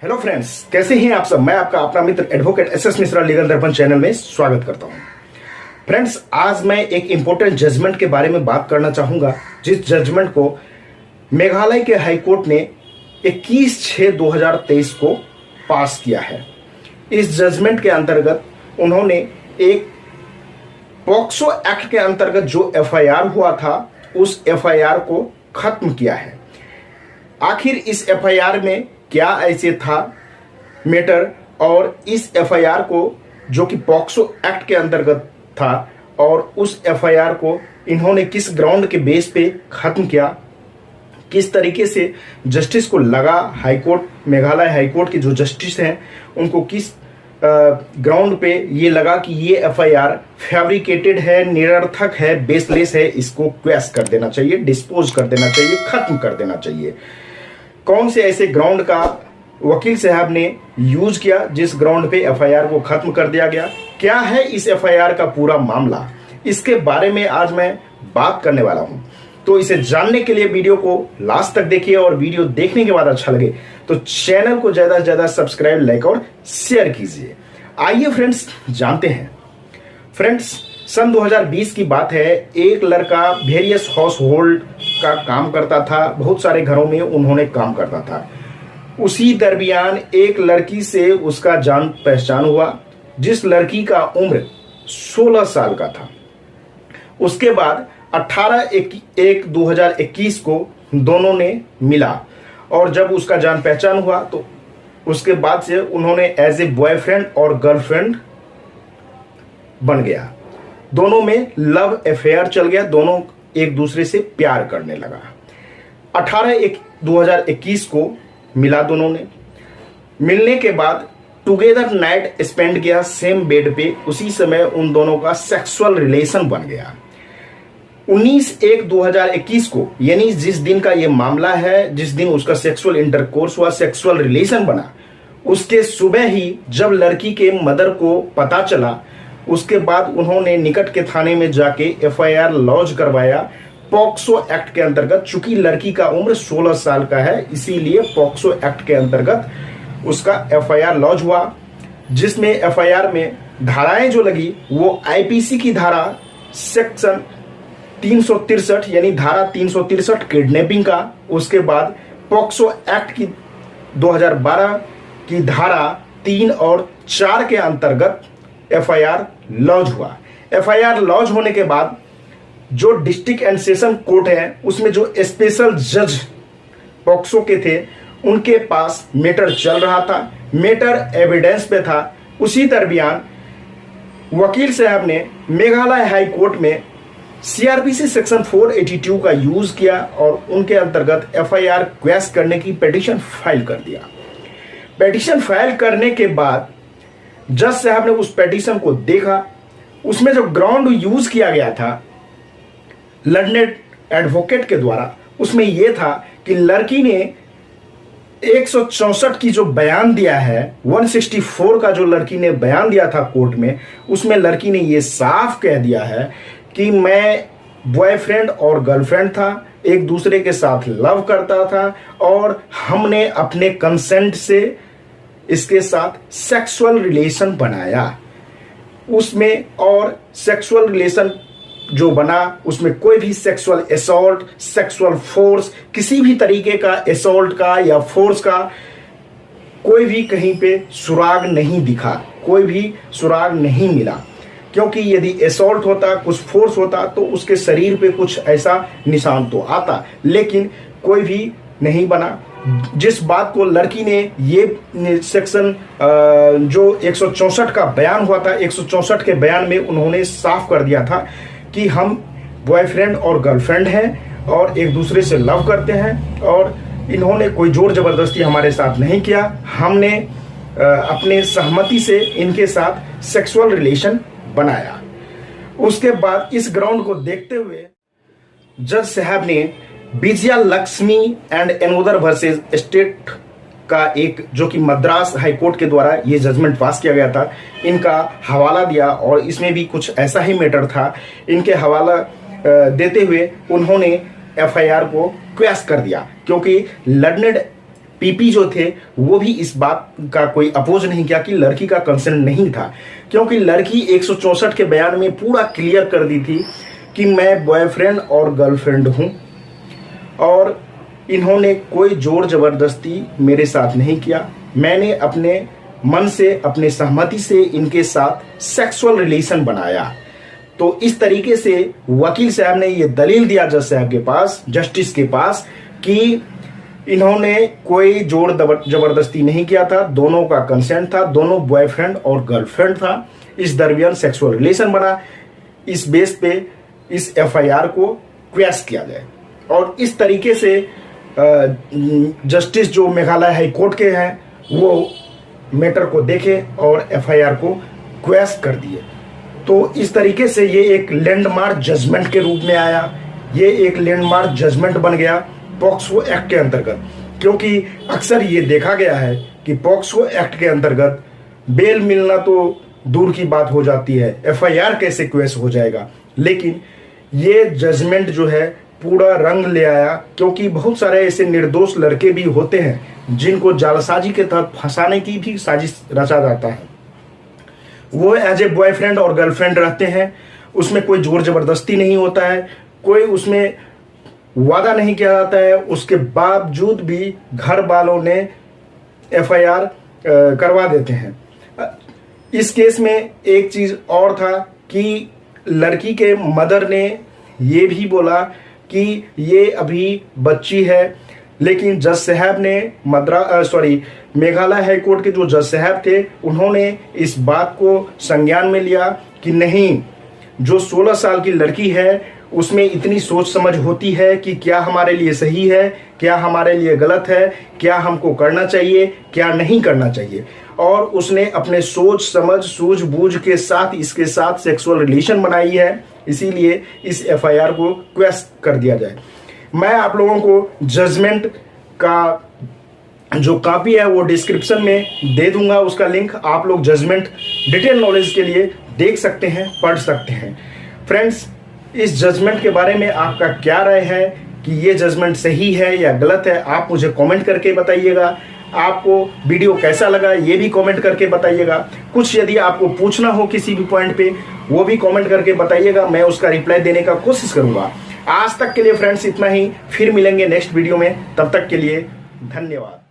Hello friends, कैसे हैं आप सब। मैं आपका अपना मित्र एडवोकेट एसएस मिश्रा लीगल दर्पण चैनल में स्वागत करता हूं। फ्रेंड्स, आज मैं एक इंपॉर्टेंट जजमेंट के बारे में बात करना चाहूंगा, जिस जजमेंट को मेघालय के हाईकोर्ट ने 21/6/2023 को पास किया है। इस जजमेंट के अंतर्गत उन्होंने एक पॉक्सो एक्ट के अंतर्गत जो एफआईआर हुआ था, उस एफआईआर को खत्म किया है। आखिर इस एफआईआर में क्या ऐसे था मैटर, और इस एफआईआर को जो कि पॉक्सो एक्ट के अंतर्गत था, और उस एफआईआर को इन्होंने किस ग्राउंड के बेस पे खत्म किया, किस तरीके से जस्टिस को लगा, हाईकोर्ट मेघालय हाईकोर्ट के जो जस्टिस हैं उनको किस ग्राउंड पे ये लगा कि ये एफआईआर फैब्रिकेटेड है, निरर्थक है, बेसलेस है, इसको क्वैश कर देना चाहिए, डिस्पोज कर देना चाहिए, खत्म कर देना चाहिए। कौन से ऐसे ग्राउंड का वकील साहब ने यूज किया जिस ग्राउंड पे एफआईआर को खत्म कर दिया गया, क्या है इस एफआईआर का पूरा मामला, इसके बारे में आज मैं बात करने वाला हूं। तो इसे जानने के लिए वीडियो को लास्ट तक देखिए, और वीडियो देखने के बाद अच्छा लगे तो चैनल को ज्यादा से ज्यादा सब्सक्राइब, लाइक और शेयर कीजिए। आइए फ्रेंड्स, जानते हैं। फ्रेंड्स, सन 2020 की बात है। एक लड़का वेरियस हाउस होल्ड का काम करता था, बहुत सारे घरों में उन्होंने काम करता था। उसी दरमियान एक लड़की से उसका जान पहचान हुआ, जिस लड़की का उम्र 16 साल का था। उसके बाद 18/1/2021 को दोनों ने मिला, और जब उसका जान पहचान हुआ तो उसके बाद से उन्होंने एज ए बॉयफ्रेंड और गर्लफ्रेंड बन गया। दोनों में लव अफेयर चल गया, दोनों एक दूसरे से प्यार करने लगा। 18/1/2021 को मिला दोनों ने। मिलने के बाद टुगेदर नाइट स्पेंड किया सेम बेड पे। उसी समय उन दोनों का सेक्सुअल रिलेशन बन गया। 19/1/2021 को, यानी जिस दिन का ये मामला है, जिस दिन उसका सेक्सुअल इंटरकोर्स हुआ, सेक्सुअल रिलेशन बना, उसके सुबह ही जब लड़की के मदर को पता चला, उसके बाद उन्होंने निकट के थाने में जाके एफआईआर लॉन्च करवाया पॉक्सो एक्ट के अंतर्गत। चूंकि लड़की का उम्र 16 साल का है, इसीलिए पॉक्सो एक्ट के अंतर्गत उसका एफआईआर लॉन्च हुआ, जिसमें एफआईआर में धाराएं जो लगी वो आईपीसी की धारा सेक्शन 363, यानी धारा 363 किडनैपिंग का, उसके बाद पॉक्सो एक्ट की 2012 की धारा 3 और 4 के अंतर्गत एफआईआर लॉन्च हुआ। एफआईआर लॉन्च होने के बाद जो डिस्ट्रिक्ट एंड सेशन कोर्ट है, उसमें जो स्पेशल जज पॉक्सो के थे, उनके पास मैटर चल रहा था, मैटर एविडेंस पे था। उसी दरमियान वकील साहब ने मेघालय हाई कोर्ट में सीआरपीसी सेक्शन 482 का यूज किया, और उनके अंतर्गत एफआईआर क्वैश करने की पिटीशन फाइल कर दिया। पिटीशन फाइल करने के बाद जज साहब ने उस पिटीशन को देखा। उसमें जो ग्राउंड यूज किया गया था लर्नेड एडवोकेट के द्वारा, उसमें यह था कि लड़की ने 164 की जो बयान दिया है, 164 का जो लड़की ने बयान दिया था कोर्ट में, उसमें लड़की ने यह साफ कह दिया है कि मैं बॉयफ्रेंड और गर्लफ्रेंड था, एक दूसरे के साथ लव करता था, और हमने अपने कंसेंट से इसके साथ सेक्सुअल रिलेशन बनाया। उसमें और सेक्सुअल रिलेशन जो बना, उसमें कोई भी सेक्सुअल असॉल्ट, सेक्सुअल फोर्स, किसी भी तरीके का असॉल्ट का या फोर्स का कोई भी कहीं पे सुराग नहीं दिखा, कोई भी सुराग नहीं मिला। क्योंकि यदि असॉल्ट होता, कुछ फोर्स होता, तो उसके शरीर पे कुछ ऐसा निशान तो आता, लेकिन कोई भी नहीं बना। जिस बात को लड़की ने ये सेक्शन जो 164 का बयान हुआ था, 164 के बयान में उन्होंने साफ कर दिया था कि हम बॉयफ्रेंड और गर्लफ्रेंड हैं और एक दूसरे से लव करते हैं, और इन्होंने कोई जोर जबरदस्ती हमारे साथ नहीं किया, हमने अपने सहमति से इनके साथ सेक्सुअल रिलेशन बनाया। उसके बाद इस ग्राउंड को देखते हुए जज साहब ने Vijaya Lakshmi and another versus state का एक, जो कि मद्रास हाईकोर्ट के द्वारा ये जजमेंट पास किया गया था, इनका हवाला दिया, और इसमें भी कुछ ऐसा ही मैटर था। इनके हवाला देते हुए उन्होंने एफआईआर को क्वैश कर दिया, क्योंकि लर्नेड पीपी जो थे वो भी इस बात का कोई अपोज नहीं किया कि लड़की का कंसेंट नहीं था, क्योंकि लड़की 164 के बयान में पूरा क्लियर कर दी थी कि मैं बॉयफ्रेंड और गर्लफ्रेंड हूं और इन्होंने कोई जोर जबरदस्ती मेरे साथ नहीं किया। मैंने अपने मन से, अपने सहमति से इनके साथ सेक्सुअल रिलेशन बनाया। तो इस तरीके से वकील साहब ने ये दलील दिया जज साहब के पास, जस्टिस के पास, कि इन्होंने कोई जोर जबरदस्ती नहीं किया था, दोनों का कंसेंट था, दोनों बॉयफ्रेंड और गर्लफ्रेंड था, इस दरमियान सेक्सुअल रिलेशन बना। इस बेस पे इस एफआईआर को क्वैश किया जाए और इस तरीके से जस्टिस जो मेघालय हाई कोर्ट के हैं वो मैटर को देखे और एफआईआर को क्वैश कर दिए। तो इस तरीके से ये एक लैंडमार्क जजमेंट के रूप में आया, ये एक लैंडमार्क जजमेंट बन गया पॉक्सो एक्ट के अंतर्गत, क्योंकि अक्सर ये देखा गया है कि पॉक्सो एक्ट के अंतर्गत बेल मिलना तो दूर की बात हो जाती है, एफआईआर कैसे क्वैश हो जाएगा। लेकिन ये जजमेंट जो है पूरा रंग ले आया, क्योंकि बहुत सारे ऐसे निर्दोष लड़के भी होते हैं जिनको जालसाजी के तहत फंसाने की भी साजिश रचा जाता है। वो एज ए बॉयफ्रेंड और गर्लफ्रेंड रहते हैं, उसमें कोई जोर जबरदस्ती नहीं होता है, कोई उसमें वादा नहीं किया जाता है, उसके बावजूद भी घर वालों ने एफआईआर करवा देते हैं। इस केस में एक चीज और था कि लड़की के मदर ने ये भी बोला कि ये अभी बच्ची है, लेकिन जज साहब ने मेघालय हाई कोर्ट के जो जज साहब थे उन्होंने इस बात को संज्ञान में लिया कि नहीं, जो 16 साल की लड़की है उसमें इतनी सोच समझ होती है कि क्या हमारे लिए सही है, क्या हमारे लिए गलत है, क्या हमको करना चाहिए, क्या नहीं करना चाहिए। और उसने अपने सोच समझ सूझबूझ के साथ इसके साथ सेक्सुअल रिलेशन बनाई है, इसीलिए इस एफआईआर को क्वैश कर दिया जाए। मैं आप लोगों को जजमेंट का जो कॉपी है वो डिस्क्रिप्शन में दे दूंगा, उसका लिंक आप लोग जजमेंट डिटेल नॉलेज के लिए देख सकते हैं, पढ़ सकते हैं। फ्रेंड्स, इस जजमेंट के बारे में आपका क्या राय है कि ये जजमेंट सही है या गलत है, आप मुझे कमेंट करके बताइएगा। आपको वीडियो कैसा लगा ये भी कमेंट करके बताइएगा। कुछ यदि आपको पूछना हो किसी भी पॉइंट पे वो भी कमेंट करके बताइएगा, मैं उसका रिप्लाई देने का कोशिश करूंगा। आज तक के लिए फ्रेंड्स इतना ही, फिर मिलेंगे नेक्स्ट वीडियो में, तब तक के लिए धन्यवाद।